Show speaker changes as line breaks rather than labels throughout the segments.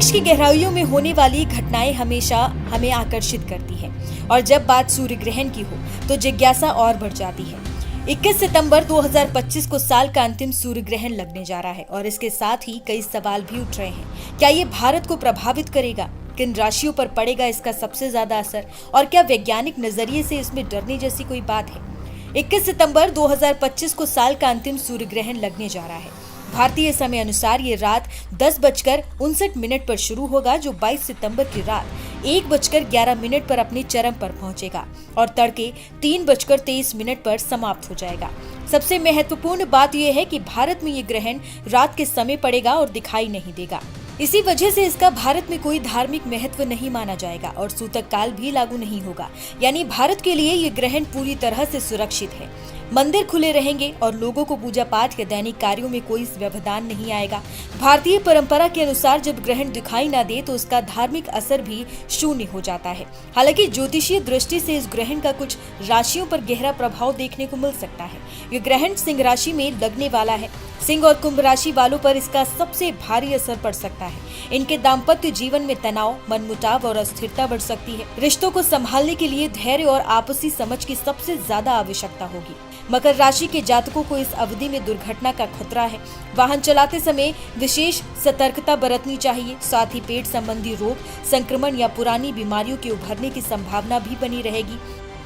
अंतरिक्ष की गहराइयों में होने वाली घटनाएं हमेशा हमें आकर्षित करती हैं और जब बात सूर्य ग्रहण की हो तो जिज्ञासा और बढ़ जाती है। 21 सितंबर 2025 को साल का अंतिम सूर्य ग्रहण लगने जा रहा है और इसके साथ ही कई सवाल भी उठ रहे हैं। क्या ये भारत को प्रभावित करेगा? किन राशियों पर पड़ेगा इसका सबसे ज्यादा असर? और क्या वैज्ञानिक नजरिए से इसमें डरने जैसी कोई बात है? 21 सितंबर 2025 को साल का अंतिम सूर्य ग्रहण लगने जा रहा है। भारतीय समय अनुसार ये रात 10:59 पर शुरू होगा, जो 22 सितंबर की रात 1:11 पर अपने चरम पर पहुंचेगा और तड़के 3:23 पर समाप्त हो जाएगा। सबसे महत्वपूर्ण बात यह है कि भारत में ये ग्रहण रात के समय पड़ेगा और दिखाई नहीं देगा। इसी वजह से इसका भारत में कोई धार्मिक महत्व नहीं माना जाएगा और सूतक काल भी लागू नहीं होगा। यानी भारत के लिए ये ग्रहण पूरी तरह से सुरक्षित है। मंदिर खुले रहेंगे और लोगों को पूजा पाठ या दैनिक कार्यों में कोई व्यवधान नहीं आएगा। भारतीय परंपरा के अनुसार जब ग्रहण दिखाई न दे तो उसका धार्मिक असर भी शून्य हो जाता है। हालांकि ज्योतिषीय दृष्टि से इस ग्रहण का कुछ राशियों पर गहरा प्रभाव देखने को मिल सकता है। ये ग्रहण सिंह राशि में लगने वाला है। सिंह और कुंभ राशि वालों पर इसका सबसे भारी असर पड़ सकता है। इनके दाम्पत्य जीवन में तनाव, मनमुटाव और अस्थिरता बढ़ सकती है। रिश्तों को संभालने के लिए धैर्य और आपसी समझ की सबसे ज्यादा आवश्यकता होगी। मकर राशि के जातकों को इस अवधि में दुर्घटना का खतरा है। वाहन चलाते समय विशेष सतर्कता बरतनी चाहिए। साथ ही पेट संबंधी रोग, संक्रमण या पुरानी बीमारियों के उभरने की संभावना भी बनी रहेगी।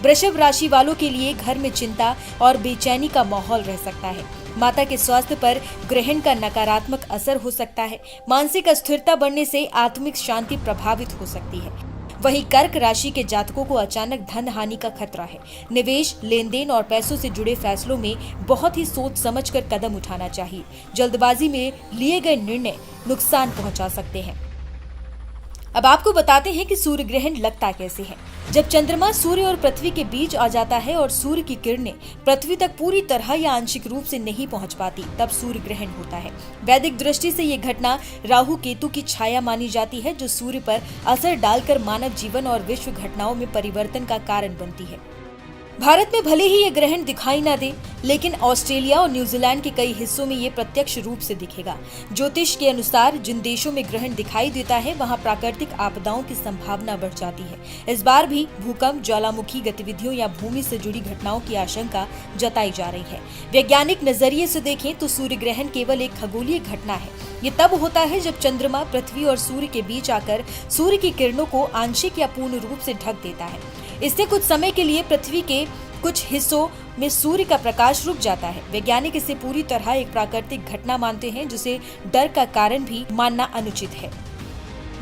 वृषभ राशि वालों के लिए घर में चिंता और बेचैनी का माहौल रह सकता है। माता के स्वास्थ्य पर ग्रहण का नकारात्मक असर हो सकता है। मानसिक अस्थिरता बढ़ने से आत्मिक शांति प्रभावित हो सकती है। वहीं कर्क राशि के जातकों को अचानक धन हानि का खतरा है। निवेश, लेन देन और पैसों से जुड़े फैसलों में बहुत ही सोच समझकर कदम उठाना चाहिए। जल्दबाजी में लिए गए निर्णय नुकसान पहुंचा सकते हैं। अब आपको बताते हैं कि सूर्य ग्रहण लगता कैसे है। जब चंद्रमा सूर्य और पृथ्वी के बीच आ जाता है और सूर्य की किरणें पृथ्वी तक पूरी तरह या आंशिक रूप से नहीं पहुंच पाती, तब सूर्य ग्रहण होता है। वैदिक दृष्टि से ये घटना राहु केतु की छाया मानी जाती है, जो सूर्य पर असर डालकर मानव जीवन और विश्व घटनाओं में परिवर्तन का कारण बनती है। भारत में भले ही ये ग्रहण दिखाई ना दे, लेकिन ऑस्ट्रेलिया और न्यूजीलैंड के कई हिस्सों में ये प्रत्यक्ष रूप से दिखेगा। ज्योतिष के अनुसार जिन देशों में ग्रहण दिखाई देता है, वहाँ प्राकृतिक आपदाओं की संभावना बढ़ जाती है। इस बार भी भूकंप, ज्वालामुखी गतिविधियों या भूमि से जुड़ी घटनाओं की आशंका जताई जा रही है। वैज्ञानिक नजरिए से देखें तो सूर्य ग्रहण केवल एक खगोलीय घटना है। ये तब होता है जब चंद्रमा पृथ्वी और सूर्य के बीच आकर सूर्य की किरणों को आंशिक या पूर्ण रूप से ढक देता है। इससे कुछ समय के लिए पृथ्वी के कुछ हिस्सों में सूर्य का प्रकाश रुक जाता है। वैज्ञानिक इसे पूरी तरह एक प्राकृतिक घटना मानते हैं, जिसे डर का कारण भी मानना अनुचित है।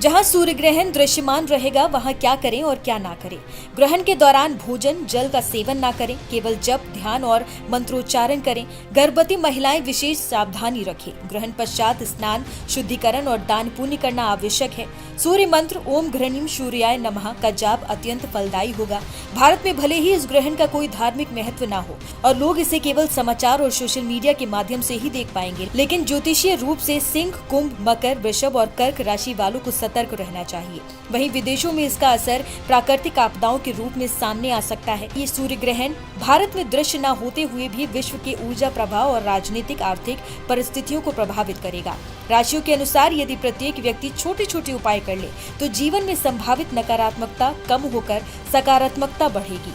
जहां सूर्य ग्रहण दृश्यमान रहेगा, वहां क्या करें और क्या ना करें। ग्रहण के दौरान भोजन, जल का सेवन ना करें। केवल जप, ध्यान और मंत्रोच्चारण करें। गर्भवती महिलाएं विशेष सावधानी रखें। ग्रहण पश्चात स्नान, शुद्धिकरण और दान पुण्य करना आवश्यक है। सूर्य मंत्र ओम घृणीम सूर्याय नमः का जाप अत्यंत फलदायी होगा। भारत में भले ही इस ग्रहण का कोई धार्मिक महत्व ना हो और लोग इसे केवल समाचार और सोशल मीडिया के माध्यम से ही देख पाएंगे, लेकिन ज्योतिषीय रूप से सिंह, कुंभ, मकर, वृषभ और कर्क राशि वालों को सतर्क रहना चाहिए। वहीं विदेशों में इसका असर प्राकृतिक आपदाओं के रूप में सामने आ सकता है। ये सूर्य ग्रहण भारत में दृश्य न होते हुए भी विश्व के ऊर्जा प्रभाव और राजनीतिक आर्थिक परिस्थितियों को प्रभावित करेगा। राशियों के अनुसार यदि प्रत्येक व्यक्ति छोटे छोटे उपाय कर ले तो जीवन में संभावित नकारात्मकता कम होकर सकारात्मकता बढ़ेगी।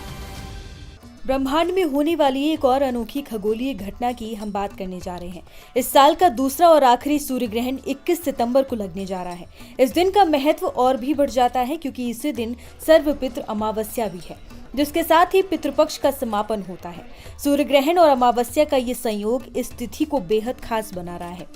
ब्रह्मांड में होने वाली एक और अनोखी खगोलीय घटना की हम बात करने जा रहे हैं। इस साल का दूसरा और आखिरी सूर्य ग्रहण 21 सितंबर को लगने जा रहा है। इस दिन का महत्व और भी बढ़ जाता है क्योंकि इसी दिन सर्वपितृ अमावस्या भी है, जिसके साथ ही पितृपक्ष का समापन होता है। सूर्य ग्रहण और अमावस्या का ये संयोग इस तिथि को बेहद खास बना रहा है।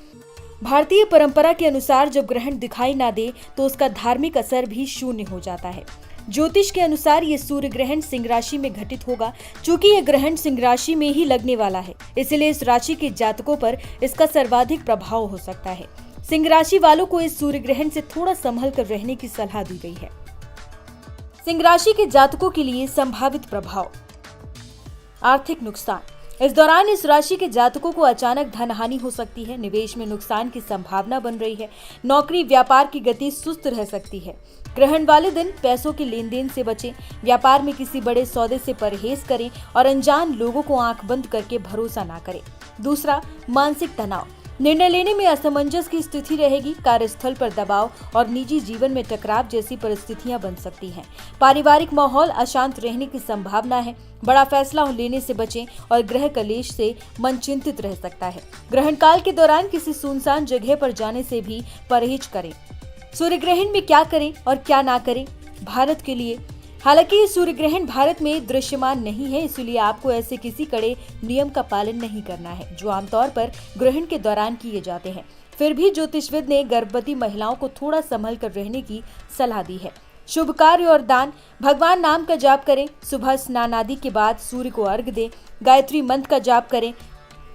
भारतीय परंपरा के अनुसार जब ग्रहण दिखाई ना दे तो उसका धार्मिक असर भी शून्य हो जाता है। ज्योतिष के अनुसार ये सूर्य ग्रहण सिंह राशि में घटित होगा। चूंकि ये ग्रहण सिंह राशि में ही लगने वाला है, इसलिए इस राशि के जातकों पर इसका सर्वाधिक प्रभाव हो सकता है। सिंह राशि वालों को इस सूर्य ग्रहण से थोड़ा संभल कर रहने की सलाह दी गई है। सिंह राशि के जातकों के लिए संभावित प्रभाव। आर्थिक नुकसान। इस दौरान इस राशि के जातकों को अचानक धन हानि हो सकती है। निवेश में नुकसान की संभावना बन रही है। नौकरी, व्यापार की गति सुस्त रह सकती है। ग्रहण वाले दिन पैसों के लेन देन से बचें। व्यापार में किसी बड़े सौदे से परहेज करें और अनजान लोगों को आंख बंद करके भरोसा ना करें। दूसरा, मानसिक तनाव। निर्णय लेने में असमंजस की स्थिति रहेगी, कार्यस्थल पर दबाव और निजी जीवन में टकराव जैसी परिस्थितियां बन सकती हैं। पारिवारिक माहौल अशांत रहने की संभावना है। बड़ा फैसला लेने से बचें और गृह कलेश से मन चिंतित रह सकता है। ग्रहण काल के दौरान किसी सुनसान जगह पर जाने से भी परहेज करें। सूर्य ग्रहण में क्या करें और क्या ना करें भारत के लिए। हालांकि सूर्य ग्रहण भारत में दृश्यमान नहीं है, इसलिए आपको ऐसे किसी कड़े नियम का पालन नहीं करना है जो आमतौर पर ग्रहण के दौरान किए जाते हैं। फिर भी ज्योतिषविद ने गर्भवती महिलाओं को थोड़ा संभल कर रहने की सलाह दी है। शुभ कार्य और दान, भगवान नाम का जाप करें। सुबह स्नान आदि के बाद सूर्य को अर्घ्य दें। गायत्री मंत्र का जाप करें।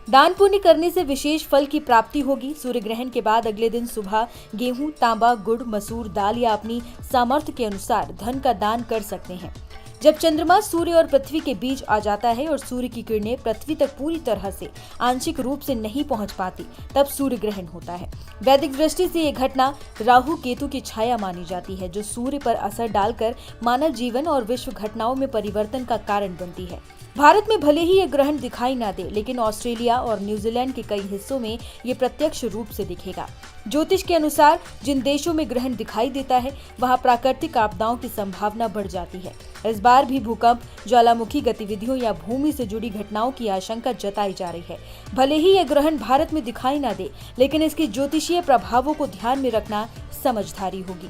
दान पुण्य करने से विशेष फल की प्राप्ति होगी। सूर्य ग्रहण के बाद अगले दिन सुबह गेहूं, तांबा, गुड़, मसूर दाल या अपनी सामर्थ्य के अनुसार धन का दान कर सकते हैं। जब चंद्रमा सूर्य और पृथ्वी के बीच आ जाता है और सूर्य की किरणें पृथ्वी तक पूरी तरह से आंशिक रूप से नहीं पहुंच पाती, तब सूर्य ग्रहण होता है। वैदिक दृष्टि से ये घटना राहु केतु की छाया मानी जाती है, जो सूर्य पर असर डालकर मानव जीवन और विश्व घटनाओं में परिवर्तन का कारण बनती है। भारत में भले ही ये ग्रहण दिखाई ना दे, लेकिन ऑस्ट्रेलिया और न्यूजीलैंड के कई हिस्सों में ये प्रत्यक्ष रूप से दिखेगा। ज्योतिष के अनुसार जिन देशों में ग्रहण दिखाई देता है, वहां प्राकृतिक आपदाओं की संभावना बढ़ जाती है। इस बार भी भूकंप, ज्वालामुखी गतिविधियों या भूमि से जुड़ी घटनाओं की आशंका जताई जा रही है। भले ही यह ग्रहण भारत में दिखाई ना दे, लेकिन इसके ज्योतिषीय प्रभावों को ध्यान में रखना समझदारी होगी।